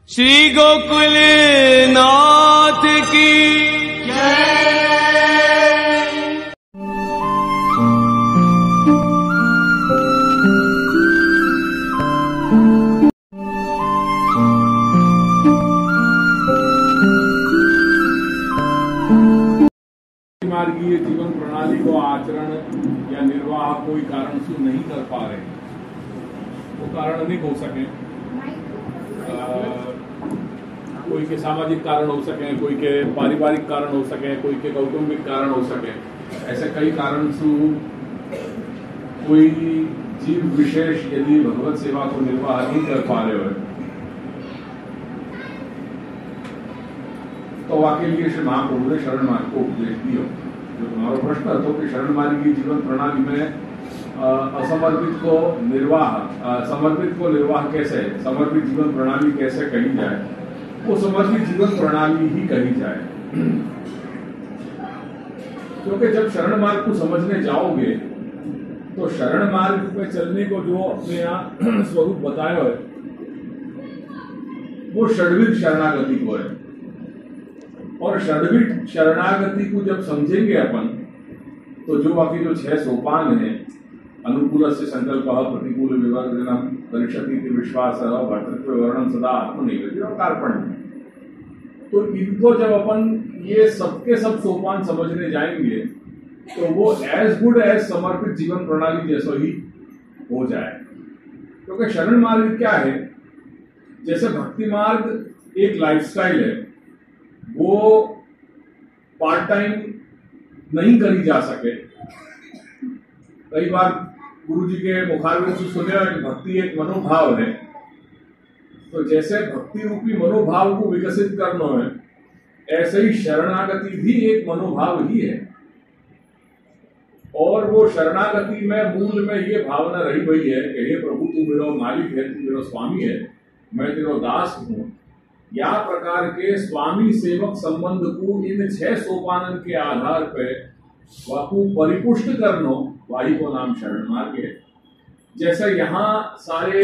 श्री गोकुल नाथ की मार्गीय जीवन प्रणाली को आचरण या निर्वाह कोई कारण से नहीं कर पा रहे, वो कारण अनेक हो सके। कोई के सामाजिक कारण हो सके, कोई के पारिवारिक कारण हो सके, कोई के कौटुंबिक कारण हो सके। ऐसे कई कारण से कोई जीव विशेष यदि भगवत सेवा को निर्वाह नहीं कर पा रहे हो तो वाकई लिए श्री महाप्रभु ने शरण मार्ग को उपदेश दियो। जो तुम्हारा प्रश्न था कि शरण मार्ग की जीवन प्रणाली में असमर्पित को निर्वाह कैसे, समर्पित जीवन प्रणाली कैसे कही जाए, वो समर्पित जीवन प्रणाली ही कही जाए। क्योंकि जब शरण मार्ग को समझने जाओगे तो शरण मार्ग पे चलने को जो अपने यहाँ स्वरूप बताया है वो षड्विध शरणागति को है। और षड्विध शरणागति को जब समझेंगे अपन तो जो बाकी जो 6 सोपान है, अनुकूल से संकल्प, प्रतिकूल विवर्जनम, परीक्षति विश्वास, भर्तृत्व वर्णन सदा आत्मनिवेदन और कार्पण्य, तो इनको जब अपन ये सबके सब सोपान समझने जाएंगे तो वो एज गुड एज समर्पित जीवन प्रणाली जैसा ही हो जाए। क्योंकि शरण मार्ग क्या है, जैसे भक्ति मार्ग एक लाइफस्टाइल है, वो पार्ट टाइम नहीं करी जा सके। कई बार गुरु जी के मुखारबिंद से सुने कि भक्ति एक मनोभाव है, तो जैसे भक्ति रूपी मनोभाव को विकसित करना है, ऐसे ही शरणागति भी एक मनोभाव ही है। और वो शरणागति में मूल में ये भावना रही हुई है कि हे प्रभु तू मेरा मालिक है, तू मेरा स्वामी है, मैं तेरा दास हूँ। या प्रकार के स्वामी सेवक संबंध को इन 6 सोपानन के आधार पर वाकु परिपुष्ट करनो, वाही को नाम शरण मार्ग है। जैसे यहाँ सारे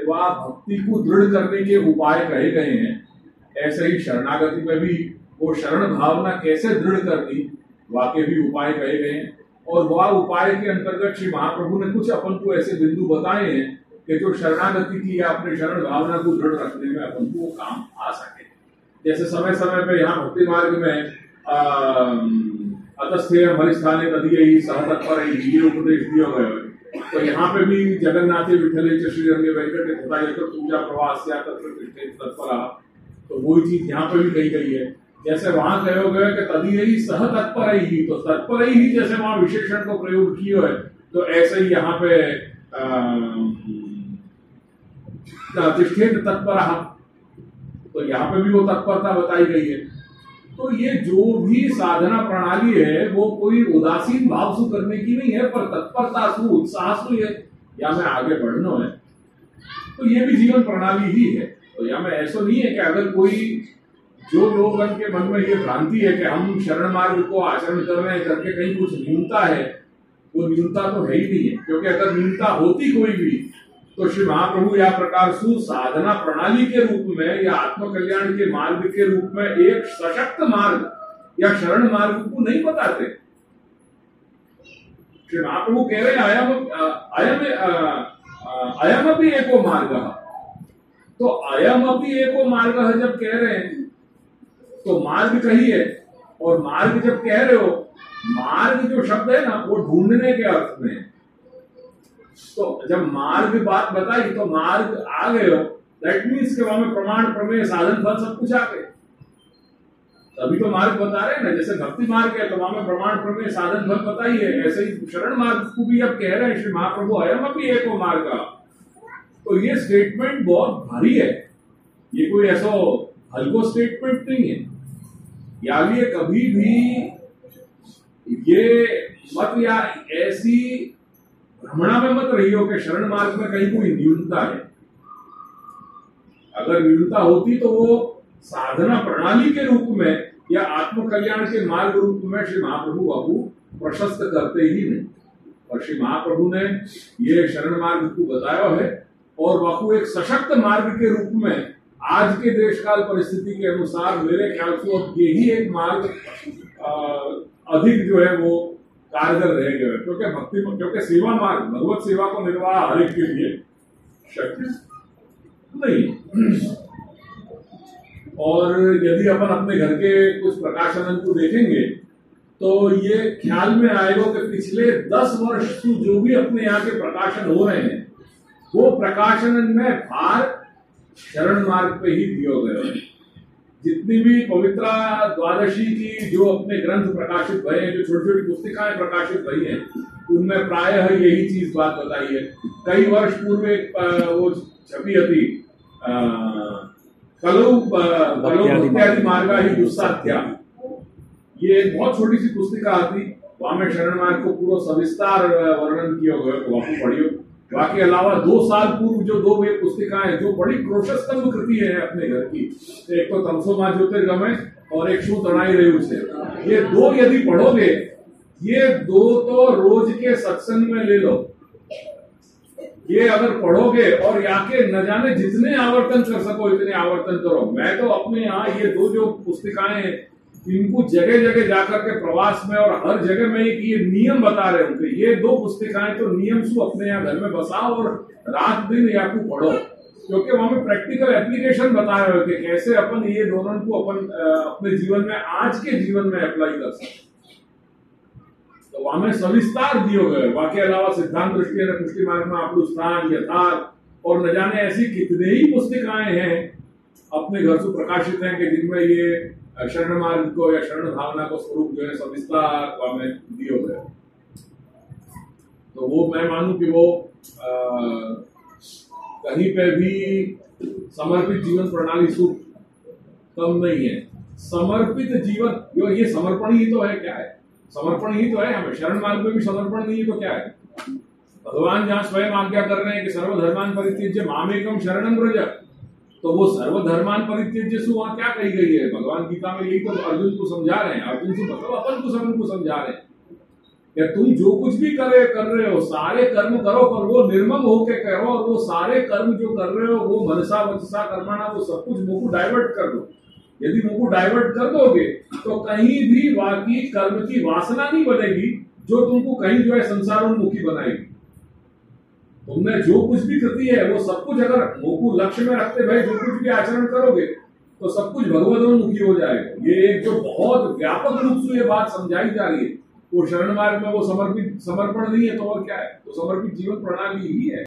वह भक्ति को दृढ़ करने के उपाय कहे गए हैं, ऐसे ही शरणागति में भी वो शरण भावना कैसे दृढ़ करनी, वाके भी उपाय कहे गए हैं। और वह उपाय के अंतर्गत श्री महाप्रभु ने कुछ अपन को ऐसे बिंदु बताए हैं कि जो शरणागति की या अपने शरण भावना को दृढ़ रखने में अपन को काम आ सके। जैसे समय समय पे यहाँ भक्ति मार्ग में अतस्थेय हरिस्थाने तदीय सह तत्पर ये उपदेश दिया गया है। तो यहाँ पे भी जगन्नाथे विठले श्री रंगे वेंकट पूजा प्रवास तत्पर, तो वही चीज यहाँ पे भी कही गई है। जैसे वहां कहो गया कि तदीय सह तत्पर ही, तो तत्पर ही जैसे वहां विशेषण को प्रयोग किया है, तो ऐसे ही यहाँ पे तिष्ठेत तत्पर, तो यहाँ पे भी वो तत्परता बताई गई है। तो ये जो भी साधना प्रणाली है वो कोई उदासीन भाव से करने की नहीं है, पर तत्परता से, उत्साह से है, या मैं आगे बढ़ना है, तो ये भी जीवन प्रणाली ही है। तो या मैं ऐसा नहीं है कि अगर कोई जो लोगों के मन में ये भ्रांति है कि हम शरण मार्ग को आचरण कर रहे हैं करके कहीं कुछ न्यूनता है, वो न्यूनता तो है ही नहीं है। क्योंकि अगर न्यूनता होती कोई भी तो श्री महाप्रभु या प्रकार से साधना प्रणाली के रूप में या आत्म कल्याण के मार्ग के रूप में एक सशक्त मार्ग या शरण मार्ग को नहीं बताते। श्री महाप्रभु कह रहे अयम अपि एको मार्ग, तो अयम अपि एको मार्ग जब कह रहे हैं तो मार्ग कहिए, और मार्ग जब कह रहे हो, मार्ग जो शब्द है ना वो ढूंढने के अर्थ में है। तो जब मार्ग बात बताई तो मार्ग आ गए हो, दैट मीन्स के वहां में प्रमाण प्रमेय साधन फल सब कुछ आ गए, तभी तो मार्ग बता रहे हैं ना। जैसे भक्ति मार्ग है तो वहां में प्रमाण प्रमेय साधन फल बताइए, ऐसे ही शरण मार्ग को भी अब कह रहे हैं श्री महाप्रभु अयम अपि एको मार्ग। तो ये स्टेटमेंट बहुत भारी है, ये कोई ऐसा हल्को स्टेटमेंट नहीं है। या ये कभी भी ये मत या ऐसी भ्रमणा में मत रही हो कि शरण मार्ग में कहीं कोई न्यूनता है। अगर न्यूनता होती तो वो साधना प्रणाली के रूप में या आत्म कल्याण के मार्ग रूप में श्री महाप्रभु बाबू प्रशस्त करते ही नहीं। और श्री महाप्रभु ने ये शरण मार्ग को बताया है और बापू एक सशक्त मार्ग के रूप में आज के देश काल परिस्थिति के अनुसार मेरे ख्याल से अब यही एक मार्ग अधिक जो है वो कारगर रहेगा, क्योंकि सेवा मार्ग, भगवत सेवा को निर्वाह हर एक के लिए शक्य नहीं। और यदि अपन अपने घर के कुछ प्रकाशनन को देखेंगे तो ये ख्याल में आएगा कि पिछले 10 वर्ष से जो भी अपने यहाँ के प्रकाशन हो रहे हैं वो प्रकाशनन में भार शरण मार्ग पे ही दिए गए। जितनी भी पवित्रा द्वादशी की जो अपने ग्रंथ प्रकाशित भये हैं, जो छोटी छोटी पुस्तिकाएं प्रकाशित भई हैं, उनमें प्रायः यही चीज बात बताई है। कई वर्ष पूर्व एक वो छपी थी कलो मार्गा ही दुस्साध्या, ये एक बहुत छोटी सी पुस्तिका थी, वहां में शरण मार्ग को पूरा सविस्तार वर्णन किया गया, वहां पढ़ियो। बाकी अलावा 2 साल पूर्व जो 2 पुस्तिकाएं जो बड़ी क्रोशस्तंभ कृति है अपने घर की, एक तो तमसोमा ज्योतिर्गमय और एक शू तणाई रेयु से, ये 2 यदि पढ़ोगे, ये 2 तो रोज के सत्संग में ले लो। ये अगर पढ़ोगे और याके न जाने जितने आवर्तन कर सको इतने आवर्तन करो। मैं तो अपने यहाँ ये 2 जो पुस्तिकाएं इनको जगह जगह जाकर के प्रवास में और हर जगह में एक ये नियम बता रहे होंगे, ये 2 पुस्तिकाएं तो नियम से अपने यहाँ घर में बसाओ और रात दिन याकू पढ़ो, क्योंकि वहां में प्रैक्टिकल एप्लीकेशन बता रहे हो कि कैसे अपन ये दोनों को अपन अपने जीवन में, आज के जीवन में अप्लाई कर सकते। तो वहां में सविस्तार दिए गए। बाकी अलावा सिद्धांत दृष्टि और पुष्टि मार्ग में आपको स्थान, यथार्थ और न जाने ऐसी कितने ही पुस्तिकाएं हैं अपने घर से प्रकाशित हैं कि जिनमें ये शरण मार्ग को या शरण भावना को स्वरूप जो है सविस्तार में दिए गए। तो वो मैं मानूं कि वो कहीं पे भी समर्पित जीवन प्रणाली सुख कम नहीं है। समर्पित जीवन, ये समर्पण ही तो है। क्या है समर्पण? ही तो है। हमें शरण मार्ग में भी समर्पण नहीं है तो क्या है? भगवान जहां स्वयं आज्ञा कर रहे हैं कि सर्वधर्मान परित्यज्य मामेकम शरणं व्रज, तो वो सर्वधर्मान परित्यज्य से वहां क्या कही गई है? भगवान गीता में यही तो अर्जुन को समझा रहे हैं। अर्जुन से मतलब अपन को सबन को समझा रहे हैं कि तुम जो कुछ भी कर रहे हो सारे कर्म करो, पर वो निर्मम होके करो, और वो सारे कर्म जो कर रहे हो वो मनसा वचसा कर्मणा, वो सब कुछ मुंह को डाइवर्ट कर दो। यदि मुंह को डाइवर्ट कर दोगे तो कहीं भी बाकी कर्म की वासना नहीं बनेगी जो तुमको कहीं जो है संसारोन्मुखी बनाएगी। तुमने जो कुछ भी कृति है वो सब कुछ अगर मुंह को लक्ष्य में रखते भाई जो कुछ भी आचरण करोगे तो सब कुछ भगवदोन्मुखी हो जाएगा। ये एक जो बहुत व्यापक रूप से ये बात समझाई जा रही है, वो शरण मार्ग में वो समर्पण नहीं है तो और क्या है? तो समर्पित जीवन प्रणाली ही है।